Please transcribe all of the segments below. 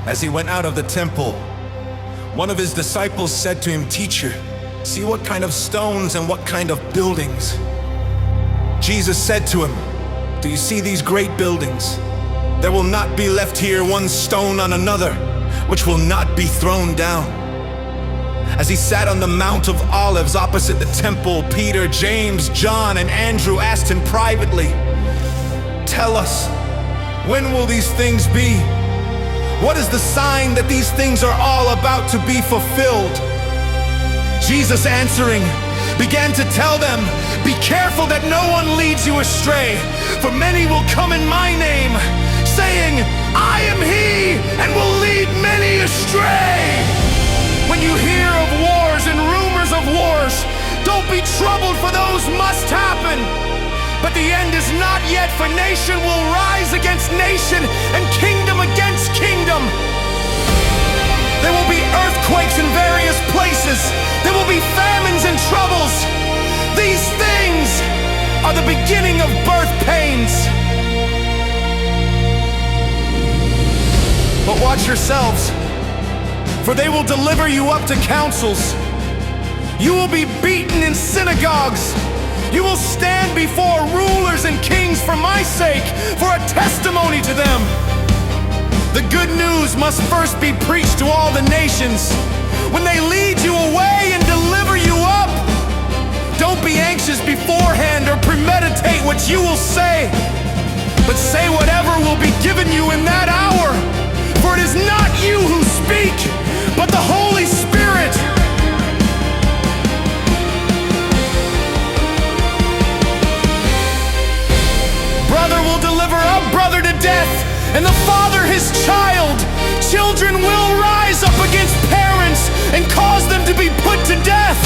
As he went out of the temple, one of his disciples said to him, "Teacher, see what kind of stones and what kind of buildings." Jesus said to him, "Do you see these great buildings? There will not be left here one stone on another, which will not be thrown down." As he sat on the Mount of Olives opposite the temple, Peter, James, John, and Andrew asked him privately, "Tell us, when will these things be? What is the sign that these things are all about to be fulfilled?" Jesus answering, began to tell them, "Be careful that no one leads you astray, for many will come in my name, saying, 'I am he,' and will lead many astray. When you hear of wars and rumors of wars, don't be troubled, for those must happen. But the end is not yet, for nation will rise against nation, and kingdom against kingdom. There will be earthquakes in various places. There will be famines and troubles. These things are the beginning of birth pains. But watch yourselves, for they will deliver you up to councils. You will be beaten in synagogues. You will stand before rulers and kings for my sake, for a testimony to them. The good news must first be preached to all the nations. When they lead you away and deliver you up, don't be anxious beforehand or premeditate what you will say, but say whatever will be given you in that hour. For it is not you who speak, but the Holy Spirit. Brother will deliver up brother to death, and the father his child. Children will rise up against parents and cause them to be put to death.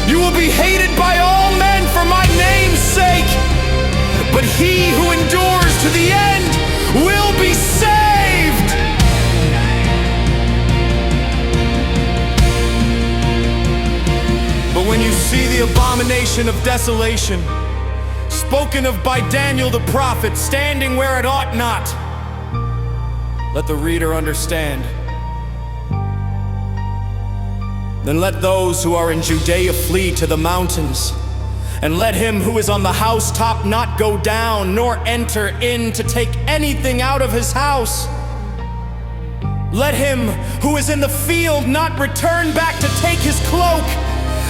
You will be hated by all men for my name's sake, but he who endures to the end will be saved. But when you see the abomination of desolation, spoken of by Daniel the prophet, standing where it ought not, let the reader understand. Then let those who are in Judea flee to the mountains, and let him who is on the housetop not go down, nor enter in to take anything out of his house. Let him who is in the field not return back to take his cloak.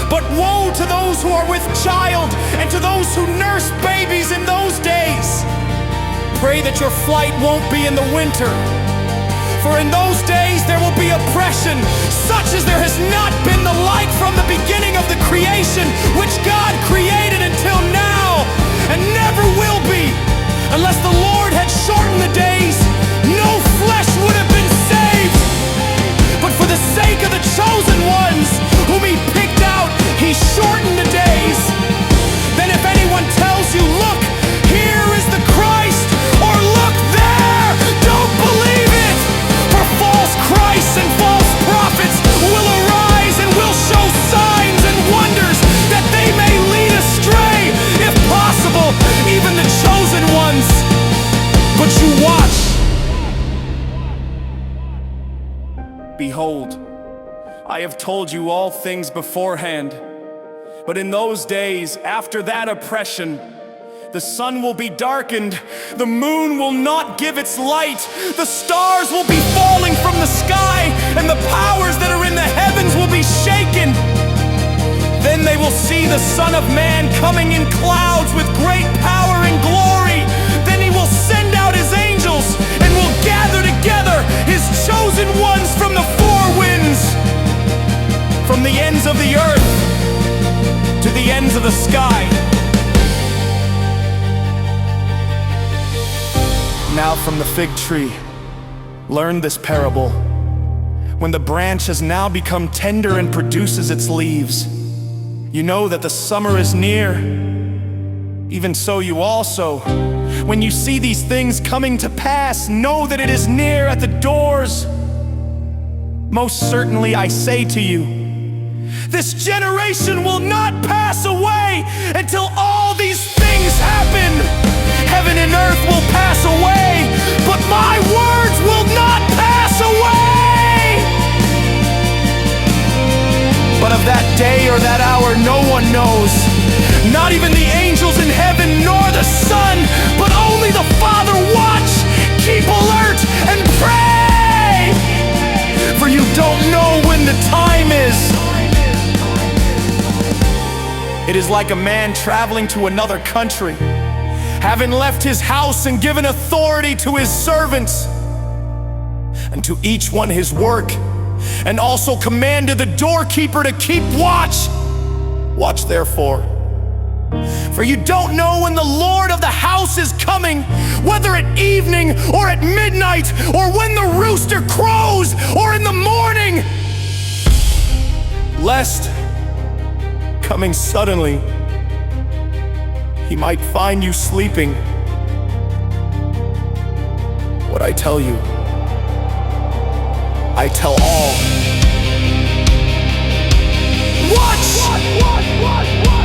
But woe to those who are with child, and to those who nurse babies in those days. Pray that your flight won't be in the winter, for in those days there will be oppression, such as there has not been the like from the beginning of the creation, which God created until now, and never will be, unless the Lord had shortened the days. No flesh would have been saved. But for the sake of the chosen ones, whom he picked out, he shortened the days. Then if anyone tells you, "Look, here is the Christ," or "Look there," don't believe it. For false Christs and false prophets will arise and will show signs and wonders, that they may lead astray, if possible, even the chosen ones. But you watch. Behold, I have told you all things beforehand. But in those days, after that oppression, the sun will be darkened, the moon will not give its light, the stars will be falling from the sky, and the powers that are in the heavens will be shaken. Then they will see the Son of Man coming in clouds with great power and glory. Then he will send out his angels and will gather together his chosen ones from the four winds, from the ends of the earth to the ends of the sky. Now from the fig tree, learn this parable. When the branch has now become tender and produces its leaves, you know that the summer is near. Even so you also, when you see these things coming to pass, know that it is near at the doors. Most certainly I say to you, this generation will not pass away until all these things happen. Heaven and earth will pass away, but my words will not pass is like a man traveling to another country, having left his house and given authority to his servants, and to each one his work, and also commanded the doorkeeper to keep watch. Watch therefore, for you don't know when the Lord of the house is coming, whether at evening or at midnight, or when the rooster crows, or in the morning, lest, coming suddenly, he might find you sleeping. What I tell you, I tell all. Watch!